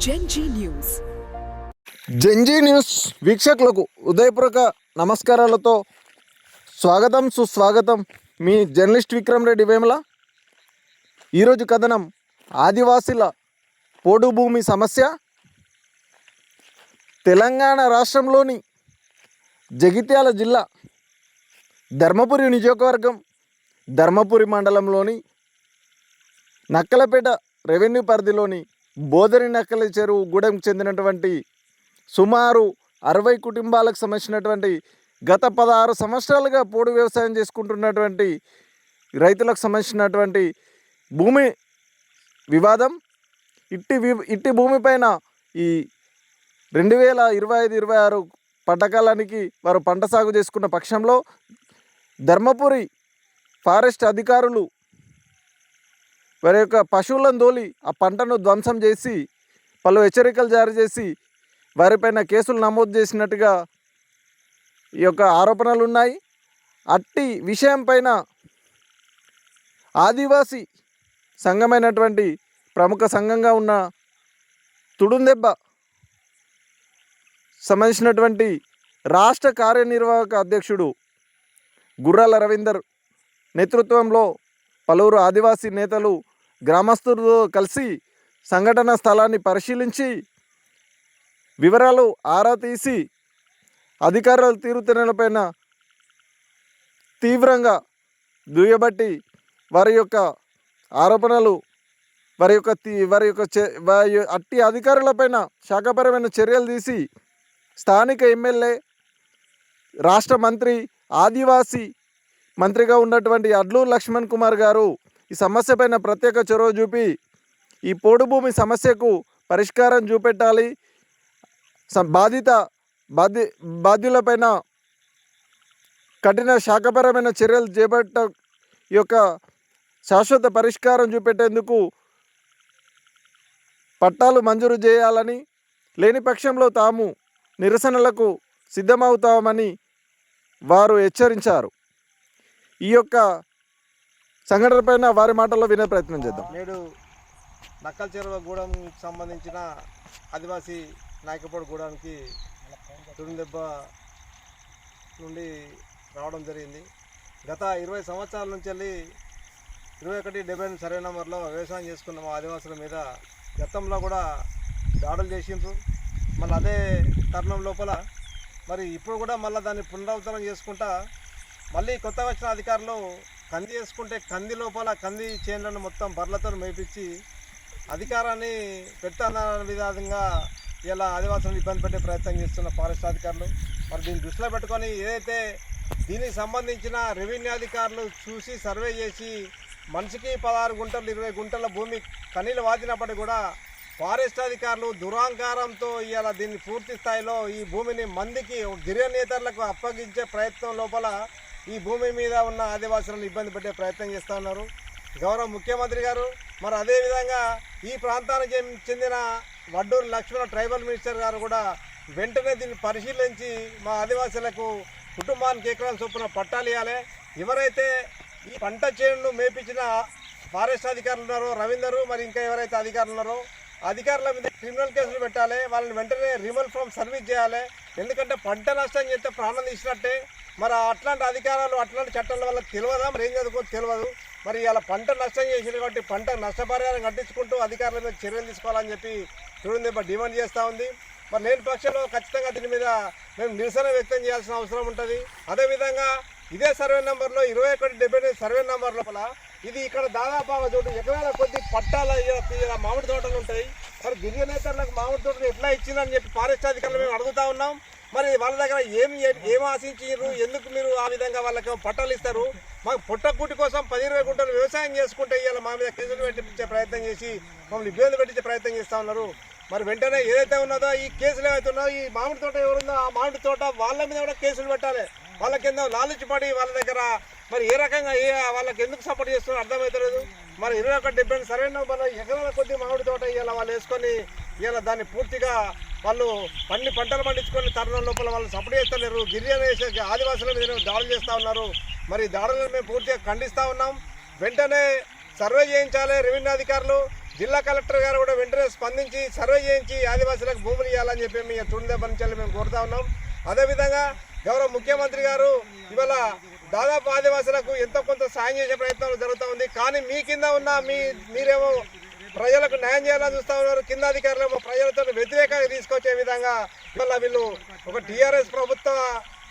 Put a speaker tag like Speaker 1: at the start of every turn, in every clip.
Speaker 1: Gen Z news
Speaker 2: Gen Z news వీక్షకులకు ఉదయపూర్వక నమస్కారాలతో స్వాగతం సుస్వాగతం. మీ జర్నలిస్ట్ విక్రమ్ రెడ్డి వేముల. ఈరోజు కథనం ఆదివాసీల పోడు భూమి సమస్య. తెలంగాణ రాష్ట్రంలోని జగిత్యాల జిల్లా ధర్మపురి నియోజకవర్గం ధర్మపురి మండలంలోని నక్కలపేట రెవెన్యూ పరిధిలోని బోదరి నక్కల చెరువు గూడెంకు చెందినటువంటి సుమారు 60 కుటుంబాలకు సంబంధించినటువంటి గత 16 సంవత్సరాలుగా పోడు వ్యవసాయం చేసుకుంటున్నటువంటి రైతులకు సంబంధించినటువంటి భూమి వివాదం. ఇట్టి భూమిపైన ఈ 2025-26 పంటకాలానికి వారు పంట సాగు చేసుకున్న పక్షంలో ధర్మపురి ఫారెస్ట్ అధికారులు వారి యొక్క పశువులను తోలి ఆ పంటను ధ్వంసం చేసి పలు హెచ్చరికలు జారీ చేసి వారిపైన కేసులు నమోదు చేసినట్టుగా ఈ యొక్క ఆరోపణలు ఉన్నాయి. అట్టి విషయం పైన ఆదివాసీ సంఘమైనటువంటి ప్రముఖ సంఘంగా ఉన్న తుడుందెబ్బ సంబంధించినటువంటి రాష్ట్ర కార్యనిర్వాహక అధ్యక్షుడు గుర్రాల రవీందర్ నేతృత్వంలో పలువురు ఆదివాసీ నేతలు గ్రామస్తులతో కలిసి సంఘటన స్థలాన్ని పరిశీలించి వివరాలు ఆరా తీసి అధికారుల తీరుతెన్నులపైన తీవ్రంగా దుయ్యబట్టి వారి యొక్క ఆరోపణలు అట్టి అధికారులపైన శాఖపరమైన చర్యలు తీసి స్థానిక ఎమ్మెల్యే, రాష్ట్ర మంత్రి, ఆదివాసీ మంత్రిగా ఉన్నటువంటి అడ్లూరు లక్ష్మణ్ కుమార్ గారు ఈ సమస్యపైన ప్రత్యేక చొరవ చూపి ఈ పోడు భూమి సమస్యకు పరిష్కారం చూపెట్టాలి, బాధ్యులపైన కఠిన శాఖపరమైన చర్యలు చేపట్ట ఈ యొక్క శాశ్వత పరిష్కారం చూపెట్టేందుకు పట్టాలు మంజూరు చేయాలని, లేని పక్షంలో తాము నిరసనలకు సిద్ధమవుతామని వారు హెచ్చరించారు. ఈ యొక్క సంఘటన పైన వారి మాటల్లో వినే ప్రయత్నం చేద్దాం.
Speaker 3: నేడు నక్కల చెరువు గూడెం సంబంధించిన ఆదివాసీ నాయకపోడు గూడానికి తుడుందెబ్బ నుండి రావడం జరిగింది. గత 20 సంవత్సరాల నుంచి వెళ్ళి 21-70 సర్వే నెంబర్లో వ్యవసాయం చేసుకున్న ఆదివాసుల మీద గతంలో కూడా దాడులు చేసిండ్రు. మళ్ళీ అదే తరుణం లోపల మరి ఇప్పుడు కూడా మళ్ళీ దాన్ని పునరావృతం చేసుకుంటా మళ్ళీ కొత్తగా వచ్చిన అధికారులు కంది చేసుకుంటే కంది లోపల కంది చేనులను మొత్తం బర్లతో మేపించి అధికారాన్ని పెడతాన్న విధంగా ఇలా ఆదివాసులను ఇబ్బంది పెట్టే ప్రయత్నం చేస్తున్న ఫారెస్ట్ అధికారులు. మరి దీన్ని దృష్టిలో పెట్టుకొని ఏదైతే దీనికి సంబంధించిన రెవెన్యూ అధికారులు చూసి సర్వే చేసి మనిషికి 16 గుంటలు 20 గుంటల భూమి కనీలు వాదినప్పటికీ కూడా ఫారెస్ట్ అధికారులు దురహంకారంతో ఇవాళ దీన్ని పూర్తి స్థాయిలో ఈ భూమిని మందికి గిరిజనేతరులకు అప్పగించే ప్రయత్నం లోపల ఈ భూమి మీద ఉన్న ఆదివాసులను ఇబ్బంది పెట్టే ప్రయత్నం చేస్తూ ఉన్నారు గౌరవ ముఖ్యమంత్రి గారు. మరి అదేవిధంగా ఈ ప్రాంతానికి చెందిన వడ్డూరు లక్ష్మణ ట్రైబల్ మినిస్టర్ గారు కూడా వెంటనే దీన్ని పరిశీలించి మా ఆదివాసులకు కుటుంబానికి ఎకరాల చొప్పున పట్టాలు ఇవ్వాలి. ఎవరైతే ఈ పంట చేనును మేపించిన ఫారెస్ట్ అధికారులు ఉన్నారో రవీందరు, మరి ఇంకా ఎవరైతే అధికారులు ఉన్నారో అధికారుల మీద క్రిమినల్ కేసులు పెట్టాలి, వాళ్ళని వెంటనే రిమూవల్ ఫ్రమ్ సర్వీస్ చేయాలి. ఎందుకంటే పంట నష్టం చేస్తే ప్రాణం తీసినట్టే. మరి అట్లాంటి అధికారాలు అట్లాంటి చట్టాల వల్ల తెలియదా, మరి ఏం చదువుకో తెలియదు. మరి ఇలా పంట నష్టం చేసింది కాబట్టి పంట నష్టపరిహారం కట్టించుకుంటూ అధికారుల మీద చర్యలు తీసుకోవాలని చెప్పి తుడుందెబ్బ డిమాండ్ చేస్తూ ఉంది. మరి లేని పక్షంలో ఖచ్చితంగా దీని మీద మేము నిరసన వ్యక్తం చేయాల్సిన అవసరం ఉంటుంది. అదేవిధంగా ఇదే సర్వే నెంబర్లో 21-70 సర్వే నెంబర్ లోపల ఇది ఇక్కడ దాదాపు చోటు ఎకరాల కొద్ది పట్టాల మామిడి తోటలు ఉంటాయి. మరి గిరిజనేతరులకు మామిడి తోటలు ఎట్లా ఇచ్చిందని చెప్పి ఫారెస్ట్ అధికారులు మేము అడుగుతా ఉన్నాం. మరి వాళ్ళ దగ్గర ఏం ఆశించారు, ఎందుకు మీరు ఆ విధంగా వాళ్ళకి పట్టాలు ఇస్తారు? మాకు పుట్టకూటి కోసం 10-20 గుంటలు వ్యవసాయం చేసుకుంటే ఇవాళ మా మీద కేసులు పెట్టించే ప్రయత్నం చేసి మమ్మల్ని ఇబ్బంది పెట్టించే ప్రయత్నం చేస్తూ ఉన్నారు. మరి వెంటనే ఏదైతే ఉన్నదో ఈ కేసులు ఏవైతే ఉన్నాయో ఈ మామిడి తోట ఎవరుందో ఆ మామిడి తోట వాళ్ళ మీద కూడా కేసులు పెట్టాలి. వాళ్ళకి ఎందుకు లాలచి పడి వాళ్ళ దగ్గర మరి ఏ రకంగా వాళ్ళకి ఎందుకు సపోర్ట్ చేస్తున్నారో అర్థమవుతలేదు. మరి 21-70 సర్వే నెంబర్లో ఎకరాల కొద్ది మామిడి తోట ఇవాళ వాళ్ళు వేసుకొని ఇవాళ దాన్ని పూర్తిగా వాళ్ళు పంటలు పండించుకొని తరుణం లోపల వాళ్ళు సపోర్ట్ చేస్తలేరు. గిరిజన ఆదివాసుల మీద దాడులు చేస్తూ ఉన్నారు. మరి దాడులను మేము పూర్తిగా ఖండిస్తూ ఉన్నాం. వెంటనే సర్వే చేయించాలి రెవెన్యూ అధికారులు. జిల్లా కలెక్టర్ గారు కూడా వెంటనే స్పందించి సర్వే చేయించి ఆదివాసులకు భూములు ఇవ్వాలని చెప్పి మీ తుడిదెబ్బ నుంచి మేము కోరుతా ఉన్నాం. అదేవిధంగా గౌరవ ముఖ్యమంత్రి గారు ఇవాళ దాదాపు ఆదివాసులకు ఎంతో కొంత సాయం చేసే ప్రయత్నం జరుగుతూ ఉంది. కానీ మీ కింద ఉన్న మీరేమో ప్రజలకు న్యాయం చేయాలని చూస్తూ ఉన్నారు, కింద అధికారులేమో ప్రజలతో వ్యతిరేకంగా తీసుకొచ్చే విధంగా ఇవాళ వీళ్ళు ఒక టీఆర్ఎస్ ప్రభుత్వ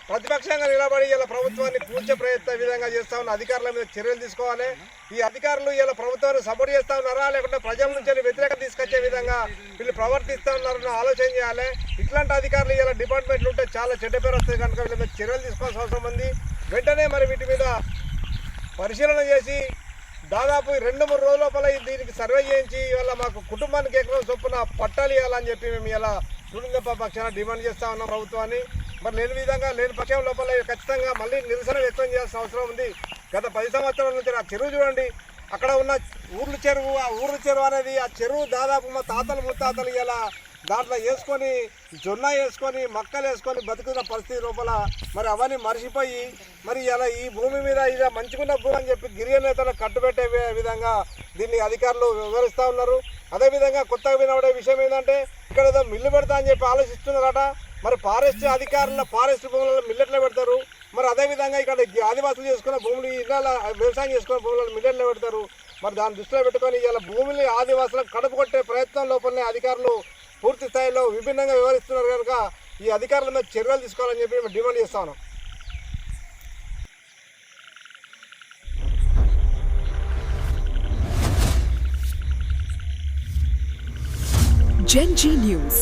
Speaker 3: ప్రతిపక్షంగా నిలబడి ఇలా ప్రభుత్వాన్ని కూల్చే ప్రయత్నం విధంగా చేస్తూ ఉన్న అధికారుల మీద చర్యలు తీసుకోవాలి. ఈ అధికారులు ఇలా ప్రభుత్వాన్ని సపోర్ట్ చేస్తూ ఉన్నారా లేకుంటే ప్రజల నుంచి వ్యతిరేకత తీసుకొచ్చే విధంగా వీళ్ళు ప్రవర్తిస్తూ ఉన్నారని ఆలోచన చేయాలి. ఇట్లాంటి అధికారులు ఇలా డిపార్ట్మెంట్లు ఉంటే చాలా చెడ్డ పేరు వస్తుంది కనుక వీళ్ళ మీద చర్యలు తీసుకోవాల్సిన అవసరం ఉంది. వెంటనే మరి వీటి మీద పరిశీలన చేసి దాదాపు 2-3 రోజుల లోపల దీనికి సర్వే చేయించి ఇవాళ మాకు కుటుంబానికి ఎకరం చొప్పున పట్టాలు ఇవ్వాలని చెప్పి మేము ఇలా తుడిదెబ్బ పక్షాన డిమాండ్ చేస్తూ ఉన్నాం ప్రభుత్వాన్ని. మరి లేని విధంగా లేని పక్షం లోపల ఖచ్చితంగా మళ్ళీ నిరసన వ్యక్తం చేయాల్సిన అవసరం ఉంది. గత 10 సంవత్సరాల నుంచి ఆ చెరువు చూడండి, అక్కడ ఉన్న ఊర్ల చెరువు, ఆ ఊర్ల చెరువు అనేది ఆ చెరువు దాదాపు మా తాతలు ముత్తాతలు ఇలా దాంట్లో వేసుకొని జొన్న వేసుకొని మక్కలు వేసుకొని బతుకున్న పరిస్థితి లోపల మరి అవన్నీ మర్చిపోయి మరి ఇలా ఈ భూమి మీద ఇలా మంచిగున్న భూమి అని చెప్పి గిరిజన నేతలకు కట్టుబెట్టే విధంగా దీన్ని అధికారులు వివరిస్తూ ఉన్నారు. అదేవిధంగా కొత్తగా వినబడే విషయం ఏంటంటే ఇక్కడ ఏదో మిల్లు పెడతా అని చెప్పి ఆలోచిస్తున్నారట. మరి ఫారెస్ట్ అధికారుల ఫారెస్ట్ భూములలో మిల్లెట్లో పెడతారు. మరి అదేవిధంగా ఇక్కడ ఆదివాసులు చేసుకున్న భూములు ఇళ్ళ వ్యవసాయం చేసుకున్న భూములను మిల్లెట్లో పెడతారు. మరి దాన్ని దృష్టిలో పెట్టుకొని ఇలా భూమిని ఆదివాసులకు కడుపు కొట్టే ప్రయత్నం లోపలనే అధికారులు పూర్తి స్థాయిలో విభిన్నంగా వివరిస్తున్నారు కనుక ఈ అధికారుల మీద చర్యలు తీసుకోవాలని చెప్పి మేము డిమాండ్ చేస్తా ఉన్నాం.
Speaker 1: Gen G News.